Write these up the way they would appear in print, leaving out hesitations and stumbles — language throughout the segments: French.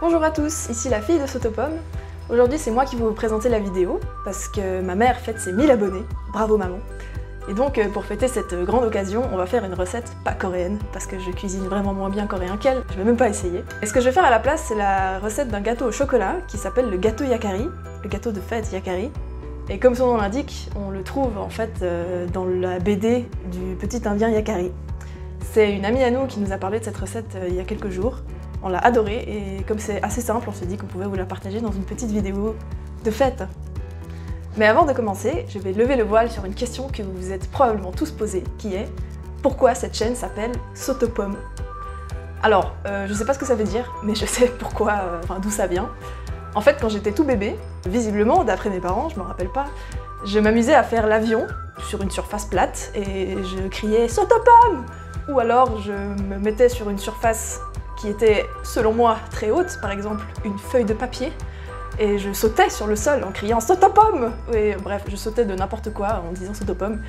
Bonjour à tous, ici la fille de Sotopomme. Aujourd'hui c'est moi qui vais vous présenter la vidéo parce que ma mère fête ses 1000 abonnés, bravo maman. Et donc pour fêter cette grande occasion, on va faire une recette pas coréenne parce que je cuisine vraiment moins bien coréen qu'elle, je vais même pas essayer. Et ce que je vais faire à la place, c'est la recette d'un gâteau au chocolat qui s'appelle le gâteau yakari, le gâteau de fête yakari. Et comme son nom l'indique, on le trouve en fait dans la BD du petit indien Yakari. C'est une amie à nous qui nous a parlé de cette recette il y a quelques jours. On l'a adorée et comme c'est assez simple, on s'est dit qu'on pouvait vous la partager dans une petite vidéo de fête. Mais avant de commencer, je vais lever le voile sur une question que vous vous êtes probablement tous posée, qui est pourquoi cette chaîne s'appelle Sotopomme? Alors, je sais pas ce que ça veut dire, mais je sais pourquoi, d'où ça vient. En fait, quand j'étais tout bébé, visiblement, d'après mes parents, je m'en rappelle pas, je m'amusais à faire l'avion sur une surface plate et je criais « Sotopomme !» Ou alors je me mettais sur une surface qui était, selon moi, très haute, par exemple une feuille de papier, et je sautais sur le sol en criant « Sotopomme !» Et bref, je sautais de n'importe quoi en disant « Sotopomme !»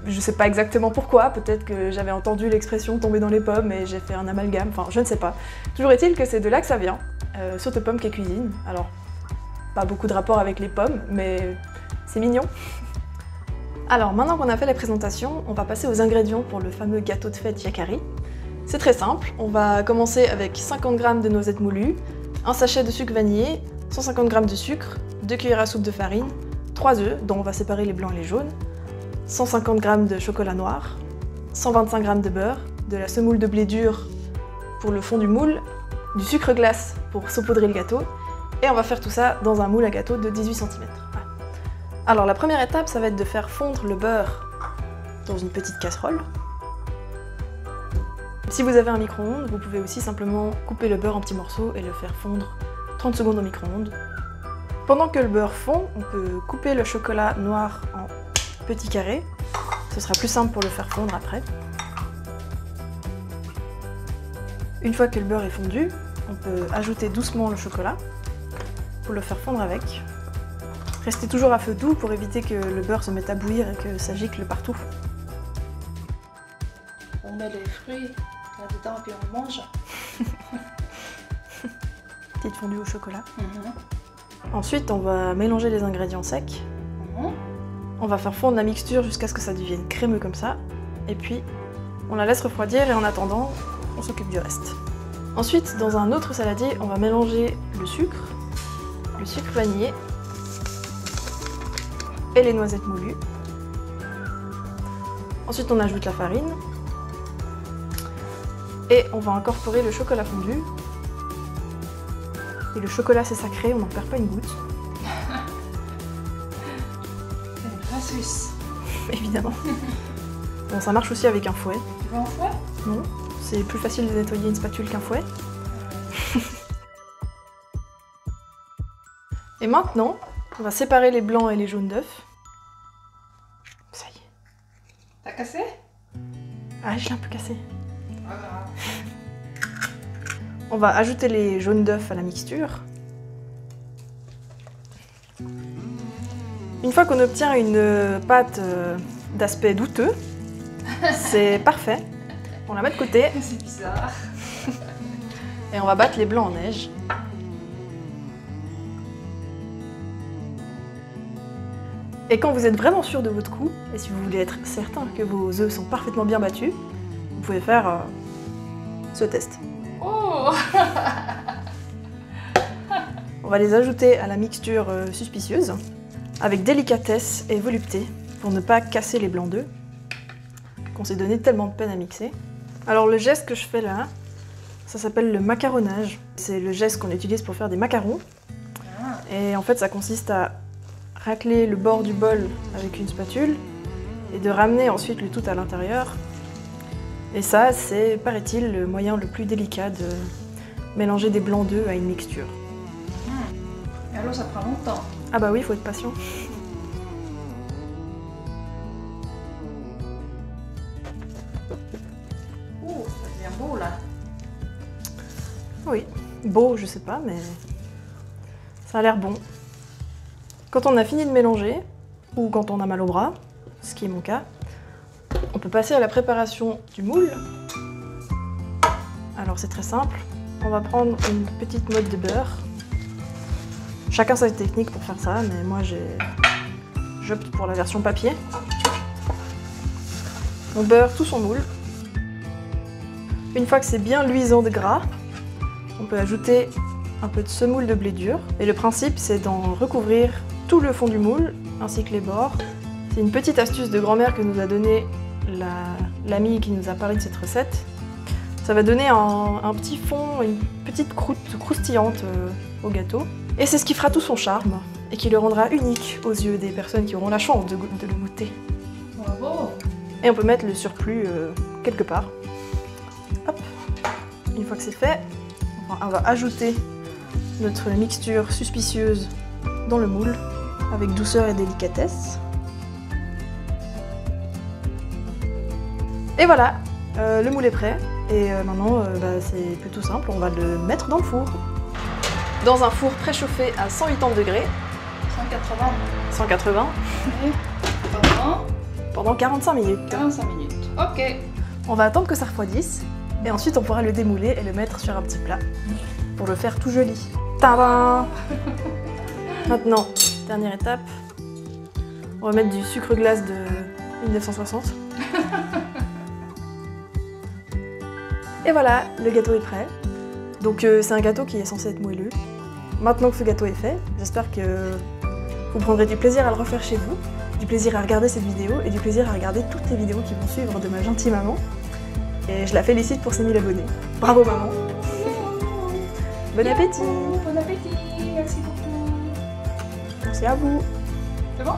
Je sais pas exactement pourquoi, peut-être que j'avais entendu l'expression tomber dans les pommes et j'ai fait un amalgame, enfin je ne sais pas. Toujours est-il que c'est de là que ça vient, Sotopomme qui cuisine. Alors, pas beaucoup de rapport avec les pommes, mais c'est mignon. Alors maintenant qu'on a fait la présentation, on va passer aux ingrédients pour le fameux gâteau de fête Yakari. C'est très simple, on va commencer avec 50 g de noisettes moulues, un sachet de sucre vanillé, 150 g de sucre, 2 cuillères à soupe de farine, 3 œufs dont on va séparer les blancs et les jaunes, 150 g de chocolat noir, 125 g de beurre, de la semoule de blé dur pour le fond du moule, du sucre glace pour saupoudrer le gâteau, et on va faire tout ça dans un moule à gâteau de 18 cm. Voilà. Alors la première étape, ça va être de faire fondre le beurre dans une petite casserole. Si vous avez un micro-ondes, vous pouvez aussi simplement couper le beurre en petits morceaux et le faire fondre 30 secondes au micro-ondes. Pendant que le beurre fond, on peut couper le chocolat noir en petits carrés. Ce sera plus simple pour le faire fondre après. Une fois que le beurre est fondu, on peut ajouter doucement le chocolat pour le faire fondre avec. Restez toujours à feu doux pour éviter que le beurre se mette à bouillir et que ça gicle partout. On met les fruits là-dedans et on mange. Petite fondue au chocolat. Ensuite, on va mélanger les ingrédients secs. On va faire fondre la mixture jusqu'à ce que ça devienne crémeux comme ça. Et puis, on la laisse refroidir et en attendant, on s'occupe du reste. Ensuite, dans un autre saladier, on va mélanger le sucre vanillé et les noisettes moulues. Ensuite, on ajoute la farine. Et on va incorporer le chocolat fondu. Et le chocolat, c'est sacré, on n'en perd pas une goutte. C'est une vraie Suisse. Évidemment. Bon, ça marche aussi avec un fouet. Tu veux un fouet? Non, c'est plus facile de nettoyer une spatule qu'un fouet. Et maintenant, on va séparer les blancs et les jaunes d'œufs. Ça y est. T'as cassé? Ah, je l'ai un peu cassé. Voilà. On va ajouter les jaunes d'œufs à la mixture. Une fois qu'on obtient une pâte d'aspect douteux, c'est parfait. On la met de côté C'est bizarre. et on va battre les blancs en neige. Et quand vous êtes vraiment sûr de votre coup, et si vous voulez être certain que vos œufs sont parfaitement bien battus, vous pouvez faire ce test. Oh. On va les ajouter à la mixture suspicieuse, avec délicatesse et volupté, pour ne pas casser les blancs d'œufs, qu'on s'est donné tellement de peine à mixer. Alors le geste que je fais là, ça s'appelle le macaronnage. C'est le geste qu'on utilise pour faire des macarons. Et en fait ça consiste à racler le bord du bol avec une spatule et de ramener ensuite le tout à l'intérieur. Et ça, c'est, paraît-il, le moyen le plus délicat de mélanger des blancs d'œufs à une mixture. Et alors ça prend longtemps. Ah bah oui, il faut être patient. Oh, ça devient beau là. Oui, beau, je sais pas, mais ça a l'air bon. Quand on a fini de mélanger, ou quand on a mal au bras, ce qui est mon cas, on peut passer à la préparation du moule. Alors c'est très simple, on va prendre une petite motte de beurre. Chacun sa technique pour faire ça, mais moi j'opte pour la version papier. On beurre tout son moule. Une fois que c'est bien luisant de gras, on peut ajouter un peu de semoule de blé dur. Et le principe, c'est d'en recouvrir tout le fond du moule, ainsi que les bords. C'est une petite astuce de grand-mère que nous a donnée l'amie qui nous a parlé de cette recette. Ça va donner un petit fond, une petite croûte croustillante au gâteau. Et c'est ce qui fera tout son charme et qui le rendra unique aux yeux des personnes qui auront la chance de le goûter. Bravo! Et on peut mettre le surplus quelque part. Hop. Une fois que c'est fait, on va ajouter notre mixture suspicieuse dans le moule avec douceur et délicatesse. Et voilà, le moule est prêt. Et maintenant, c'est plutôt simple, on va le mettre dans le four. Dans un four préchauffé à 180 degrés. 180. 180. Pendant 45 minutes. 45 minutes. Ok. On va attendre que ça refroidisse. Et ensuite, on pourra le démouler et le mettre sur un petit plat pour le faire tout joli. Tadam! Maintenant, dernière étape. On va mettre du sucre glace de 1960. Et voilà, le gâteau est prêt. Donc c'est un gâteau qui est censé être moelleux. Maintenant que ce gâteau est fait, j'espère que vous prendrez du plaisir à le refaire chez vous, du plaisir à regarder cette vidéo et du plaisir à regarder toutes les vidéos qui vont suivre de ma gentille maman. Et je la félicite pour ses 1000 abonnés. Bravo maman! Bon appétit! Bon appétit! Merci beaucoup! Merci à vous! C'est bon?